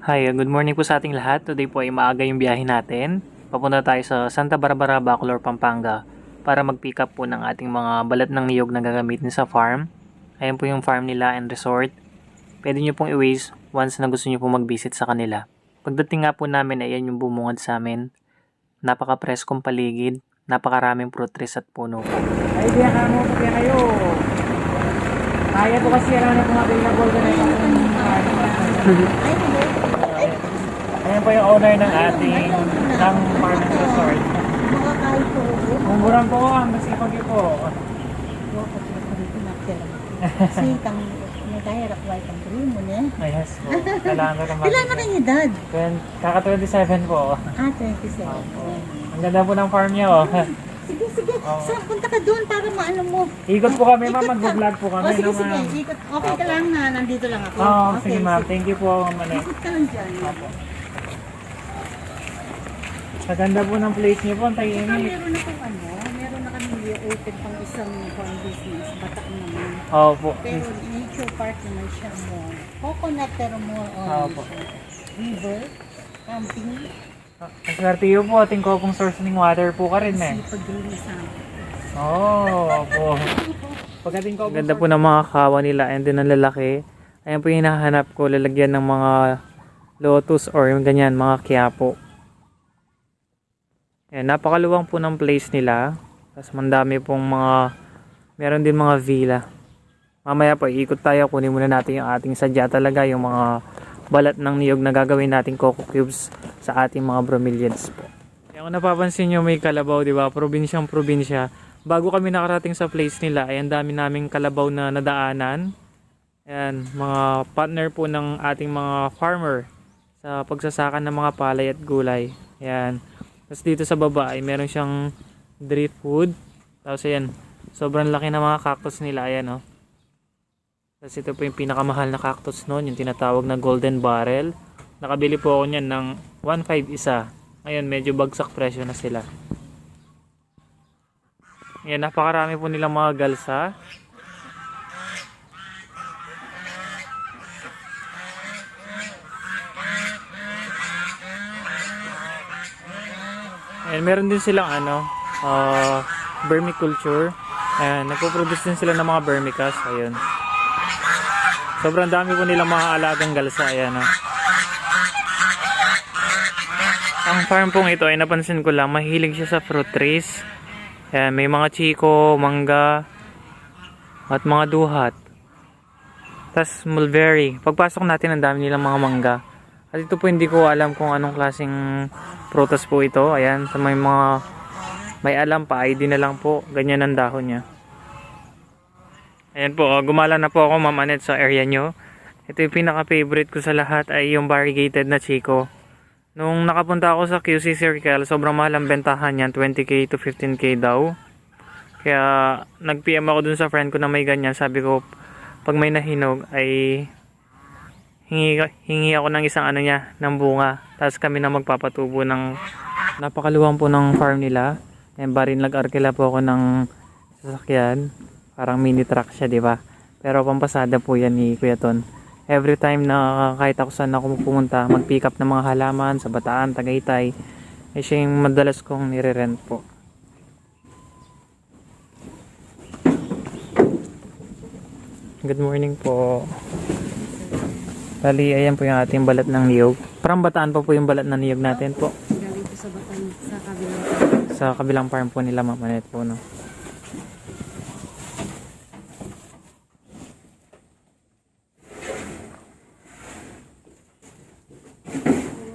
Hi, good morning po sa ating lahat. Today po ay maaga yung biyahe natin. Papunta tayo sa Santa Barbara, Bacolor, Pampanga para mag-pick up po ng ating mga balat ng niyog na gagamitin sa farm. Ayan po yung farm nila and resort. Pwede nyo pong i-waste once na gusto nyo po mag-visit sa kanila. Pagdating nga po namin, ayan yung bumungad sa amin. Napaka-preskong paligid, napakaraming fruit trees at puno po. Ay, biya ka mo, biya kayo. Kaya po kasi yan ang mga available na ito. Ayan po yung owner ng ating ng farm and resort. Mumurang po ko ang masipag po. Sintang nagkahirap white ang primo niya. Ay, yes po. Kailangan ko naman. Kailan na rin edad? Kaka 27 po. 27. Ang ganda po ng farm niya, oh. Sige. Saan punta ka doon para maano mo? Ikot po kami, ma'am. Mag-vlog po kami. Sige. Ma'am. Ikot. Okay ka lang na. Nandito lang ako. Oo, Okay, sige ma'am. Thank you po, ma'am. Ikot ka lang dyan. Opo. Sa ganda po ng place niyo po, ang Saka tahimik. meron na kami open pang isang farm business. Batak naman. Opo. Pero nature park naman siya mo. Coconut pero more on Opo. river, camping, Swerte yun po, ating kopong source ng water po ka rin eh. pag-release na. Opo. Pagdating ko, Ganda po ng mga kawa nila and din ang lalaki. Ayan po yung hinahanap ko, lalagyan ng mga lotus or yung ganyan, mga kiyapo. Ayan, napakaluwang po ng place nila. Tapos mandami pong meron din mga villa. Mamaya po, ikot tayo, kunin muna natin yung ating sadya talaga, yung mga balat ng niyog na gagawin nating coco cubes sa ating mga bromeliads po. Kaya kung napapansin nyo may kalabaw, di ba? Probinsyang probinsya. Bago kami nakarating sa place nila, ay ang dami naming kalabaw na nadaanan. Ayan, mga partner po ng ating mga farmer sa pagsasakan ng mga palay at gulay. Ayan. Tapos dito sa baba ay meron siyang driftwood. Tapos ayan, sobrang laki ng mga cactus nila. Ayan, oh. Tapos ito po yung pinakamahal na cactus noon, yung tinatawag na golden barrel. Nakabili po ako niyan ng 1.5 isa. Ngayon medyo bagsak presyo na sila. Ayan, napakarami po nilang mga galsa. Ayan, meron din silang vermiculture. Ayan, nagpo-produce din sila ng mga vermicast. Ayun. Sobrang dami po nilang mga alagang galsa. Ayan, oh. Ang farm pong ito ay napansin ko lang, mahilig siya sa fruit trees. Ayan, may mga chiko, mangga, at mga duhat. Tas mulberry. Pagpasok natin, ang dami nilang mga mangga. At ito po hindi ko alam kung anong klaseng prutas po ito. Ayan, sa may alam pa, ID na lang po. Ganyan ang dahon niya. Ayan po, gumala na po ako, Ma'am Annette, sa area nyo. Ito yung pinaka-favorite ko sa lahat ay yung variegated na chiko. Nung nakapunta ako sa QC Circle, sobrang mahal ang bentahan niyan, 20k to 15k daw. Kaya nag-PM ako dun sa friend ko na may ganyan. Sabi ko, pag may nahinog ay hingi ako ng isang ng bunga. Tapos kami na magpapatubo ng napakaluwang po ng farm nila. Ayan, barin nag-arkila po ako ng sasakyan. Parang mini truck siya, di ba? Pero pampasada po yan ni Kuya Ton. Every time na kahit ako saan ako pumunta, mag-pick up ng mga halaman sa Bataan, Tagaytay, eh siya yung madalas kong nire-rent po. Good morning po. Bali, ayan po yung ating balat ng niyog. Parang Bataan pa po yung balat ng niyog natin po. Galing ko sa Batan, sa kabilang. Sa kabilang farm po nila, Ma'am Annette po, no?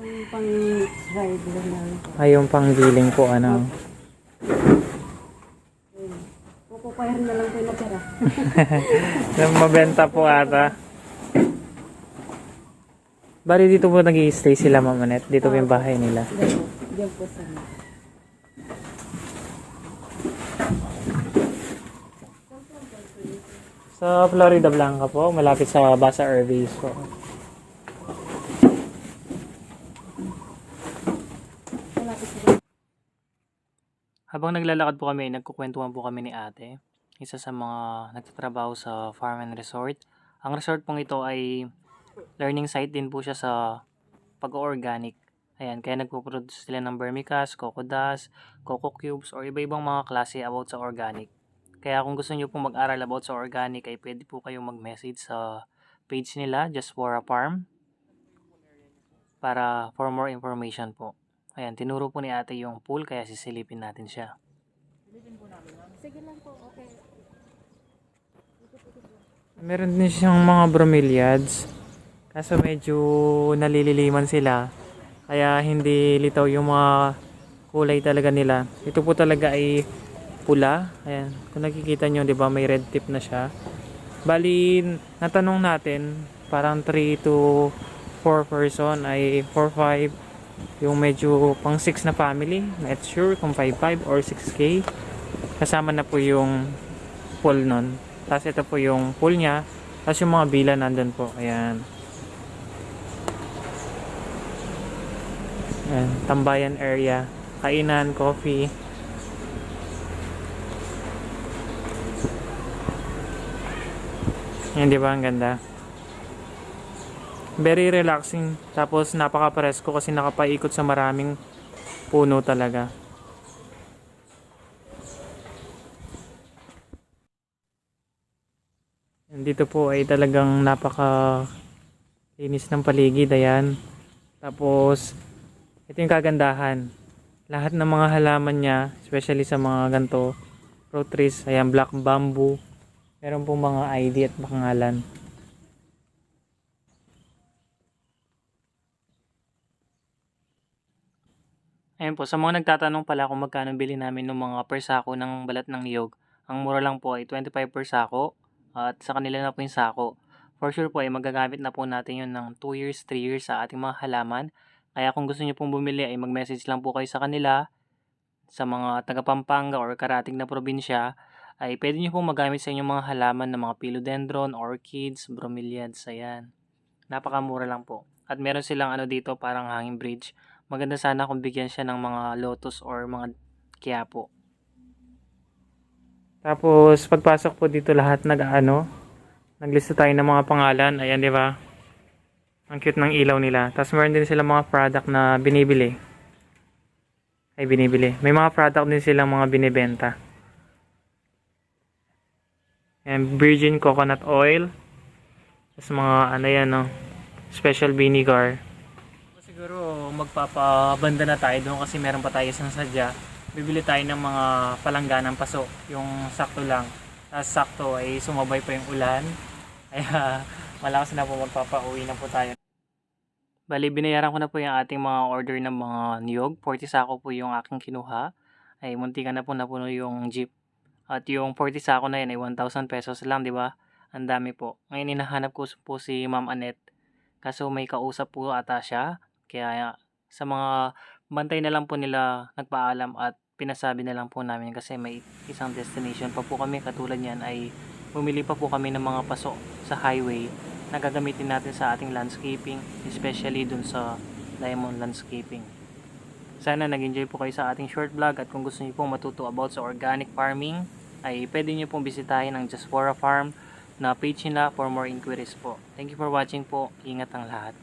Yung pang-drive lang. Ay, yung panggiling po, ano. Pupupayan na lang ko yung natira. Yung mabenta po ata. Bali, dito po nag-i-stay sila, Ma'am Annette. Dito po yung bahay nila. Diyan po sa Sa Florida Blanca po, malapit sa Basa Airways po. Habang naglalakad po kami, nagkukwentuhan po kami ni ate. Isa sa mga nagtatrabaho sa farm and resort. Ang resort pong ito ay learning site din po siya sa pag-organic. Ayan, kaya nagpo-produce sila ng vermicast, coco dust, coco cubes, or iba-ibang mga klase about sa organic. Kaya kung gusto nyo pong mag-aral about sa organic, ay pwede po kayong mag-message sa page nila, Just for a Farm, para for more information po. Ayan, tinuro po ni ate yung pool, kaya sisilipin natin siya. Sige lang po, okay. Meron din siyang mga bromeliads, kaso medyo nalililiman sila, kaya hindi litaw yung mga kulay talaga nila. Ito po talaga ay pula. Ayan, kung nakikita nyo, di ba, may red tip na siya. Bali, natanong natin, parang 3 to 4 person ay 4-5. Yung medyo pang 6 na family, not sure kung 5-5 or 6K. Kasama na po yung pool nun. Tapos ito po yung pool niya. Tapos yung mga bila nandun po. Ayan. Ayan, tambayan area. Kainan, coffee. Yan, di ba? Ang ganda. Very relaxing. Tapos napaka-presko kasi nakapaikot sa maraming puno talaga. Dito po ay talagang napaka-linis ng paligid. Ayan. Tapos, ito yung kagandahan. Lahat ng mga halaman niya, especially sa mga ganito, fruit trees, ayan, black bamboo. Meron pong mga ID at pangalan. Ayan po, sa mga nagtatanong pala kung magkano bili namin ng mga per sako ng balat ng niyog, ang mura lang po ay 25 per sako at sa kanila na po yung sako. For sure po ay magagamit na po natin yun ng 2 years, 3 years sa ating mga halaman. Kaya kung gusto niyo pong bumili ay mag-message lang po kayo sa kanila, sa mga taga Pampanga or karating na probinsya, ay pwede niyo pong magamit sa inyong mga halaman ng mga philodendron, orchids, bromeliads, ayan. Napakamura lang po. At meron silang dito parang hanging bridge. Maganda sana kung bigyan siya ng mga lotus or mga quiapo. Tapos pagpasok po dito lahat naglista tayo ng mga pangalan. Ayan, di ba? Ang cute ng ilaw nila. Tapos meron din silang mga product na binibili. May mga product din silang mga binibenta. And virgin coconut oil. Tapos mga special vinegar. Siguro magpapabanda na tayo doon kasi meron pa tayo isang sadya. Bibili tayo ng mga palangganang paso, yung sakto lang. Tapos sakto ay sumabay pa yung ulan. Kaya malakas na po, magpapauwi na po tayo. Bali, binayaran ko na po yung ating mga order ng mga niyog. 40 sako po yung aking kinuha. Ay muntikan na po napuno yung jeep. At yung 40 sako na yun ay 1,000 pesos lang, di ba? Ang dami po. Ngayon hinahanap ko po si Ma'am Annette. Kaso may kausap po ata siya. Kaya sa mga bantay na lang po nila nagpaalam at pinasabi na lang po namin kasi may isang destination pa po kami. Katulad yan ay bumili pa po kami ng mga paso sa highway na gagamitin natin sa ating landscaping, especially dun sa Diamond Landscaping. Sana nag-enjoy po kayo sa ating short vlog at kung gusto niyo pong matuto about sa organic farming ay pwede niyo pong bisitahin ang Just for a Farm na page nila for more inquiries po. Thank you for watching po. Ingat ang lahat.